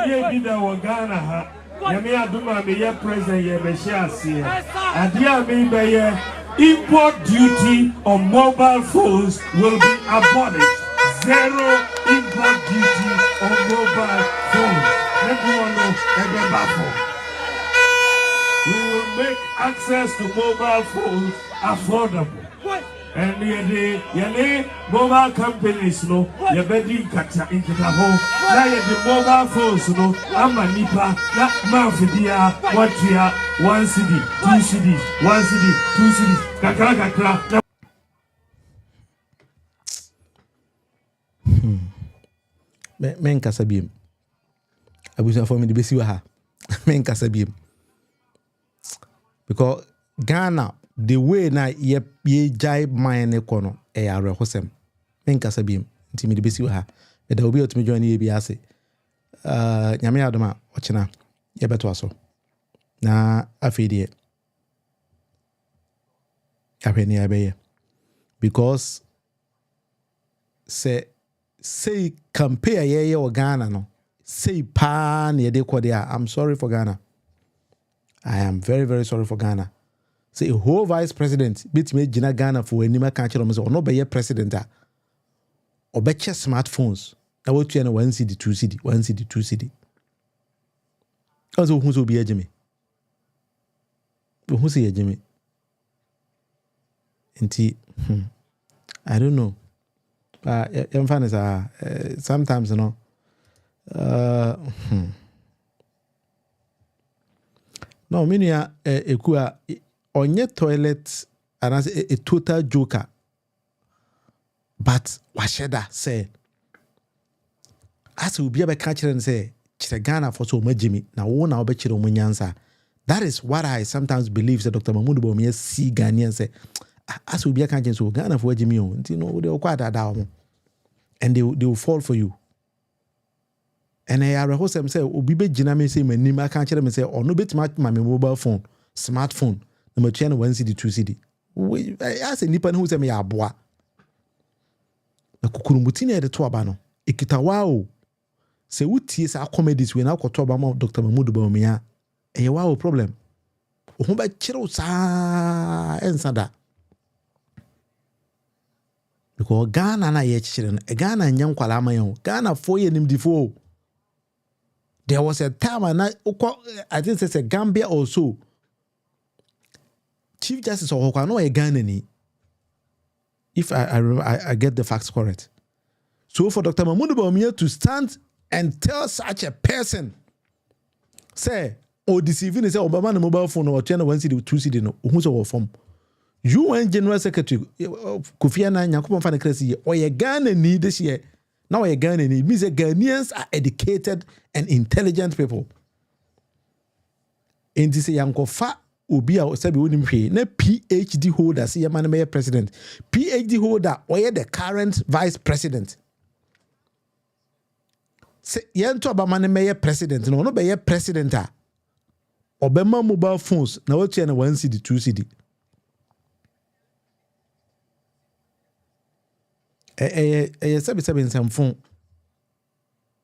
Ye bi da wo Ghana ha. Yemi aduma me ye president ye me share see. Adia mi beye. Import duty on mobile phones will be abolished. Zero import duty on mobile phones. We will make access to mobile phones affordable. And the mobile companies no yebedi kata inkitaho na the mobile phones no amanipa na mafidia watria 1 CD 2 CDs 1 CD 2 CDs kakra men kasa biem abusa for me the besi wa ha men kasa biem because Ghana the way na ye jai mine kono e are hosem men kasa biem nti me the besi wa ha me da obi otumi join ye bi ase nyame adoma ochina ye beto aso na afedie ahweni abeye because say compare ye o Ghana no say pa na de kodia. I'm sorry for Ghana. I am very, very sorry for Ghana. Say a whole vice president bit me Gina Ghana for any country or no be president or betcha smartphones. Now what you know 1 city, 2 city, 1 city, 2 city. Also who's will be a Jimmy? Who's a Jimmy? I don't know. I'm fine as sometimes you know. No, minia ekua onye toilet and as a total joker. But washeda say as we be able catch and say Ghana for so much Jimmy na wona obechiro munyansa. That is what I sometimes believe that Dr. Mahmoud Bawumia see Ghanaians say as we be catching so Ghana for Jimmy you know they will quite down and they will fall for you. And I rehearse them say, Obi be Gina me say, Menima can't tell me say, or no bit my mobile phone, smartphone, number 10, 1 CD, 2 CD. I ask a nipan who say me a bois. The Kukurumutini at the Tuabano, Ikitawao. Say, what is our comedies when I could talk about Dr. Mahmoud Bawumia? A wow problem. Who by Chirosa and Sada. Because Ghana na ye children, a Ghana and young Kwalamayo, Ghana 4 years before. There was a time, and I think it's a Gambia also. Chief Justice of Hokano a Ghanaian, if I get the facts correct. So for Dr. Mahmoud Bawumia to stand and tell such a person, say, or deceiving say Obama mobile phone or channel 1 CD 2 CD no, who's our form. You and General Secretary Kofi Annan Nkrumah fan crazy or a Ghanaian this year. Now a Ghanaian, it means that Ghanaians are educated and intelligent people. And this is young fa obi a sabi wonim hwe na PhD holder see man may president. PhD holder or the current vice president. Say yento aba man may president no be president a obema mobile phones na what na 1 CD 2 CD. Sabi nsɛmfo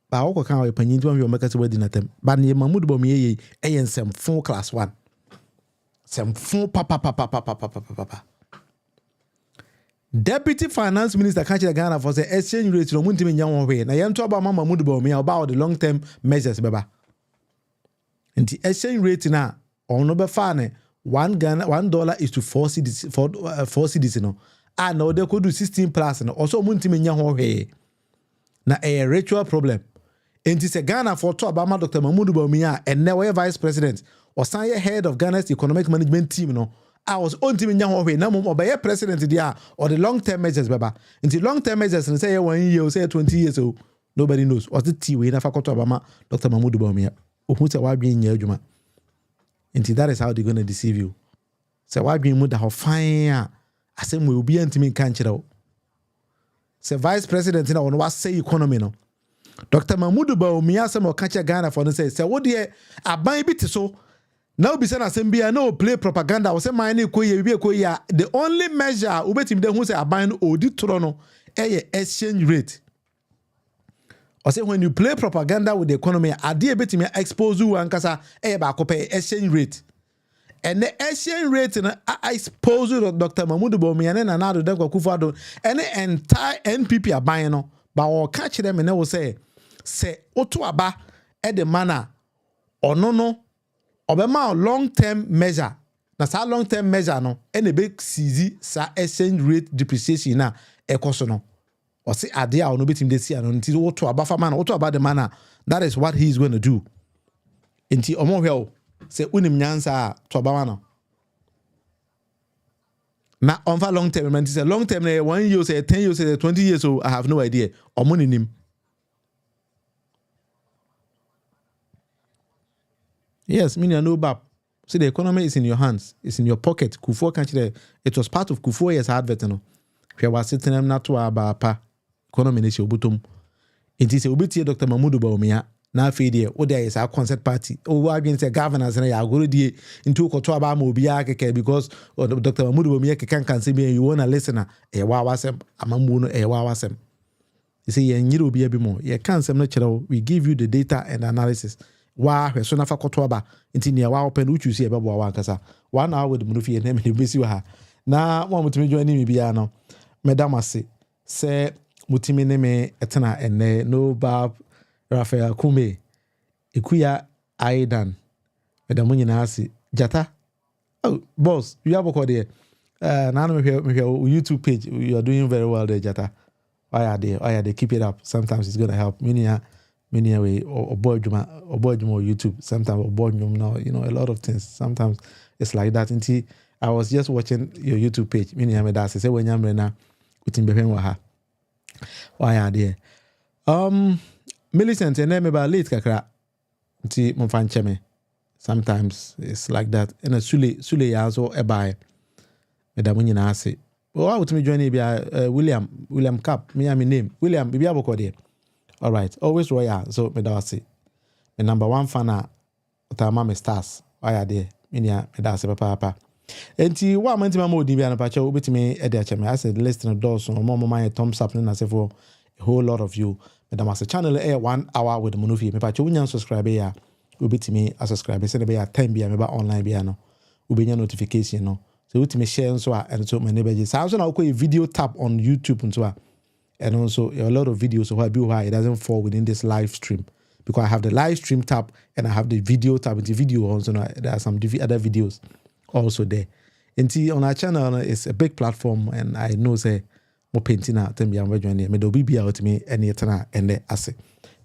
ba wo kan we panyin twa we meka se wadi natam ba ne Mahmoud Bawumia ye nsɛmfo class 1 nsɛmfo papa Deputy Finance Minister can check Ghana for say exchange rate no muntimi nya wo hwe na ye nto ba Mahmoud Bawumia about the long term measures beba nti exchange rate na ono be fa ne $1 is to 4 cedis 4 cedis no and now they could do 16 plus and also muntimi nya ho hwe na a ritual problem and it's a Ghana for to Obama Dr. Mahmoud Bawumia and now vice president or say head of Ghana's economic management team no I was untimi nya ho hwe na mo be president dia or the long term measures baba into long term measures and say 1 year say 20 years so nobody knows or the T we na fa to Obama Dr. Mahmoud Bawumia who say wa dwen nya adwuma into that is how they going to deceive you say wa dwen mu da ho fine asem we obi antimi kan kire wo say vice president na won was say economy no Dr. Mahmoud Bawumia asem o kacha Ghana for no say wo de aban bi ti so na obi say na asem bia na o play propaganda o say man na ekoye bi ekoye the only measure obetim de hu say aban no odi toro no exchange rate o say when you play propaganda with the economy ade betimi expose you ankasa ba akopɛ exchange rate. And the exchange rate I suppose Dr. Mahmoud Bawumia and another Dr. Kufado and the entire NPP are buying no, but I'll catch them and they will say Otu Aba at the manner or no Obama long term measure. That's how long term measure no and the big CZ sa exchange rate depreciation na ekosono. Or say idea or no bit him this year until Otu Aba for man Otu Aba the manner. That is what he's going to do. Until Omo say unim nyansa to Obama no. Na on for long term, man. It's a long term. 1 year, say 10 years, say 20 years. So I have no idea. Or money nim. Yes, meaning no bab. See, the economy is in your hands. It's in your pocket. Kufuor can't. It was part of Kufuor year's advert. No, if you were sitting them not to about economy is your bottom. It is a bit here, Dr. Mahmoud Bawumia. Now, Fedia, or there is our concert party. Oh, against the governors and I go into Kotoaba Mobiake because Dr. Mahmoud Bawumia can say me, you want a listener, a wawasem, a mamuno, a wawasem. You say, you be a bit more. You can't say natural. We give you the data and analysis. Wa hwesona fa kotoaba nti ne wa open uchu si ebebo wa nkasa 1 hour with munufi and me besi ha na mo mutimi join me bia no madam ase se mutimi ne me etena ene no bab Rafael Kwame ekuya aidan madam nyina ase jata oh boss you have a there na no me YouTube page you are doing very well there jata why are they keep it up sometimes it's going to help many way or boy juma YouTube sometimes or boy now a lot of things sometimes it's like that until I was just watching your YouTube page many that say when you're na utimbe wa ha why are there Millicent and me ba late kakra until mo fan cheme sometimes it's like that and a sule ya so e buy madam nyina ase I would me join William Cap me name William bibi aboko there. All right, always royal. So me da say, my number one fan Otama me stars. Why are there? Me da say papa. Enti wa man ti ma mo di bia na pa che obetimi e dey acheme. I said listen to doors on mama my thumbs up na say for a whole lot of you. Me da mas channel 1 hour with Munufi. Me pa che unya subscribe ya. Obetimi a subscribe. Say be ya 10 bia me ba online bia no. Ubenya notification no. So ultimate share so and so my neighbor just also now a video tab on YouTube and also a lot of videos so why it doesn't fall within this live stream because I have the live stream tab and I have the video tab. The video also there are some other videos also there. And on our channel it's a big platform and I know say more painting out them young me do be out me any etana and the asset.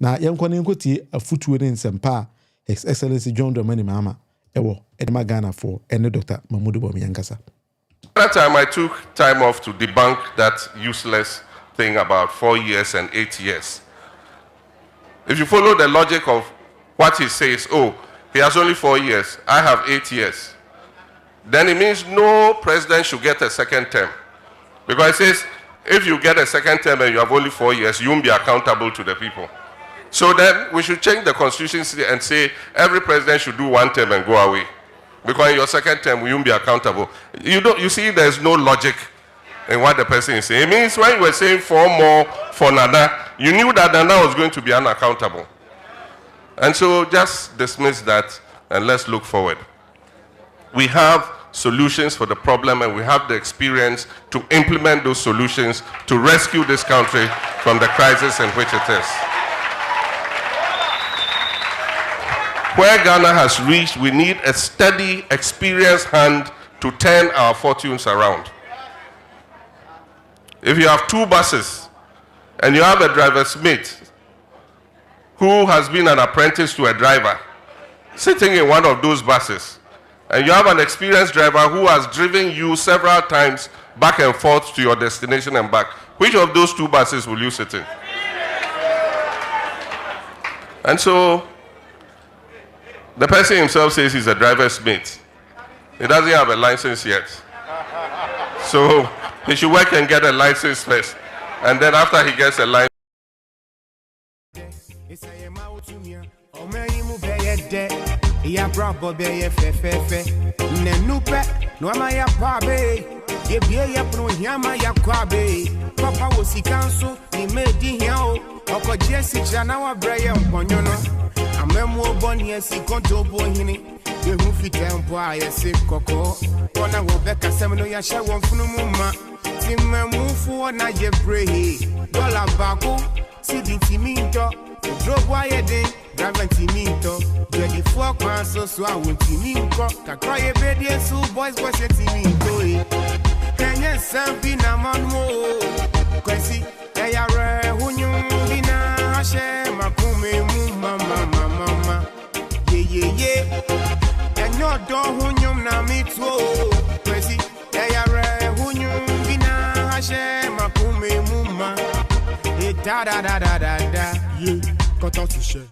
Now young koti a footwear in Sempa His Excellency John Dramani Mahama Edema Ghana for and Dr. Mahmoud Bawumia Nkasa. That time I took time off to debunk that useless thing about 4 years and 8 years. If you follow the logic of what he says, oh, he has only 4 years, I have 8 years, then it means no president should get a second term. Because it says, if you get a second term and you have only 4 years, you won't be accountable to the people. So then we should change the constitution and say every president should do 1 term and go away. Because in your second term, you won't be accountable. You see, there's no logic in what the person is saying. It means when you were saying 4 more for Nana, you knew that Nana was going to be unaccountable. And so just dismiss that and let's look forward. We have solutions for the problem and we have the experience to implement those solutions to rescue this country from the crisis in which it is. Where Ghana has reached, we need a steady, experienced hand to turn our fortunes around. If you have 2 buses and you have a driver's mate who has been an apprentice to a driver sitting in one of those buses, and you have an experienced driver who has driven you several times back and forth to your destination and back, which of those 2 buses will you sit in? And so the person himself says he's a driver's mate. He doesn't have a license yet. So he should work and get a license first. And then after he gets a license, Amemo boni esi konto bohini ye hu fitempo ayese koko ona wo beka semno ya hye won funu mumma timmamufu na ye pray dollar bako sidi timinto drobo ayede driver timinto je the 4 kwanso so awon timinko kakra ye bedie su boys timinto kenye sambi na manwo kwesi ya re hunyum bina hashe makume mu mama and your door hunyum na me too. Prezi, yare hunyum bina hashe makume muma. Da da da da da da. Yeah, got out to share.